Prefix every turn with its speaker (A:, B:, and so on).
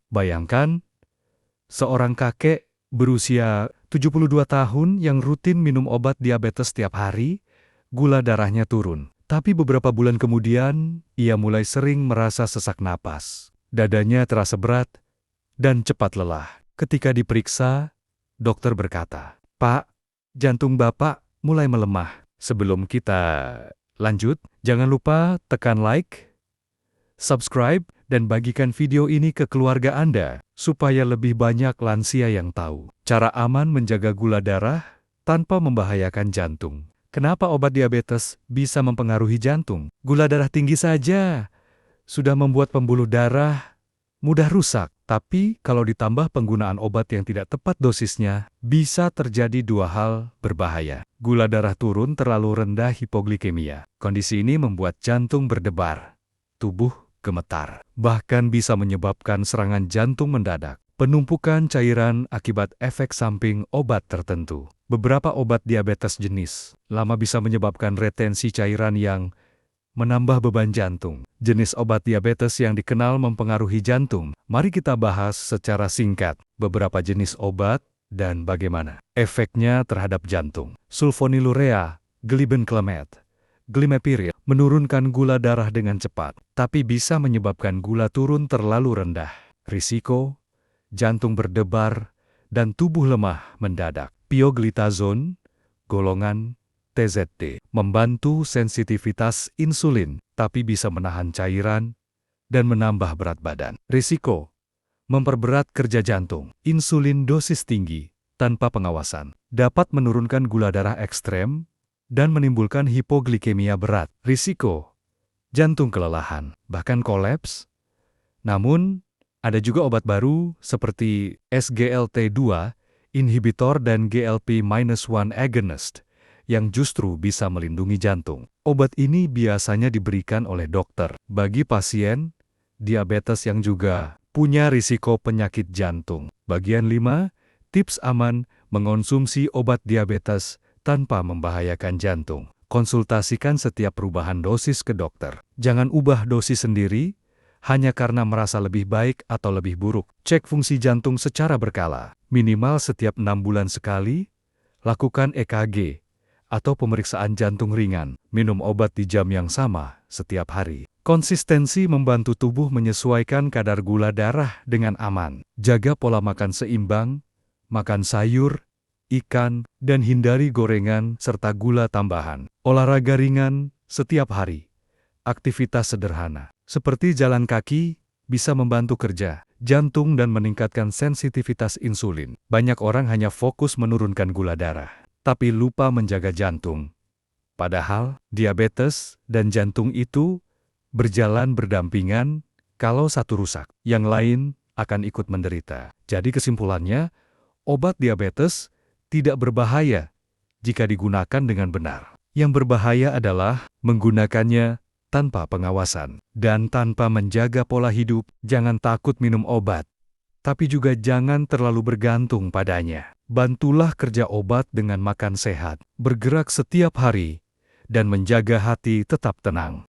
A: Bayangkan, seorang kakek berusia 72 tahun yang rutin minum obat diabetes setiap hari, gula darahnya turun. Tapi beberapa bulan kemudian, ia mulai sering merasa sesak napas. Dadanya terasa berat dan cepat lelah. Ketika diperiksa, dokter berkata, "Pak, jantung Bapak mulai melemah." Sebelum kita lanjut, jangan lupa tekan like, subscribe, dan bagikan video ini ke keluarga Anda, supaya lebih banyak lansia yang tahu cara aman menjaga gula darah tanpa membahayakan jantung. Kenapa obat diabetes bisa mempengaruhi jantung? Gula darah tinggi saja sudah membuat pembuluh darah mudah rusak. Tapi kalau ditambah penggunaan obat yang tidak tepat dosisnya, bisa terjadi dua hal berbahaya. Gula darah turun terlalu rendah, hipoglikemia. Kondisi ini membuat jantung berdebar, tubuh gemetar, bahkan bisa menyebabkan serangan jantung mendadak. Penumpukan cairan akibat efek samping obat tertentu. Beberapa obat diabetes jenis lama bisa menyebabkan retensi cairan yang menambah beban jantung. Jenis obat diabetes yang dikenal mempengaruhi jantung. Mari kita bahas secara singkat beberapa jenis obat dan bagaimana efeknya terhadap jantung. Sulfonylurea, glibenclamide, glimepiride menurunkan gula darah dengan cepat, tapi bisa menyebabkan gula turun terlalu rendah. Risiko, jantung berdebar, dan tubuh lemah mendadak. Pioglitazone, golongan TZD, membantu sensitivitas insulin, tapi bisa menahan cairan dan menambah berat badan. Risiko, memperberat kerja jantung. Insulin dosis tinggi, tanpa pengawasan, dapat menurunkan gula darah ekstrem dan menimbulkan hipoglikemia berat. Risiko, jantung kelelahan, bahkan kolaps. Namun, ada juga obat baru seperti SGLT2, inhibitor dan GLP-1 agonist, yang justru bisa melindungi jantung. Obat ini biasanya diberikan oleh dokter bagi pasien diabetes yang juga punya risiko penyakit jantung. Bagian 5, tips aman mengonsumsi obat diabetes tanpa membahayakan jantung. Konsultasikan setiap perubahan dosis ke dokter. Jangan ubah dosis sendiri hanya karena merasa lebih baik atau lebih buruk. Cek fungsi jantung secara berkala, minimal setiap 6 bulan sekali. Lakukan EKG atau pemeriksaan jantung ringan, minum obat di jam yang sama setiap hari. Konsistensi membantu tubuh menyesuaikan kadar gula darah dengan aman. Jaga pola makan seimbang, makan sayur, ikan, dan hindari gorengan serta gula tambahan. Olahraga ringan setiap hari. Aktivitas sederhana, seperti jalan kaki, bisa membantu kerja jantung dan meningkatkan sensitivitas insulin. Banyak orang hanya fokus menurunkan gula darah, tapi lupa menjaga jantung. Padahal, diabetes dan jantung itu berjalan berdampingan. Kalau satu rusak, yang lain akan ikut menderita. Jadi kesimpulannya, obat diabetes tidak berbahaya jika digunakan dengan benar. Yang berbahaya adalah menggunakannya tanpa pengawasan dan tanpa menjaga pola hidup. Jangan takut minum obat, tapi juga jangan terlalu bergantung padanya. Bantulah kerja obat dengan makan sehat, bergerak setiap hari, dan menjaga hati tetap tenang.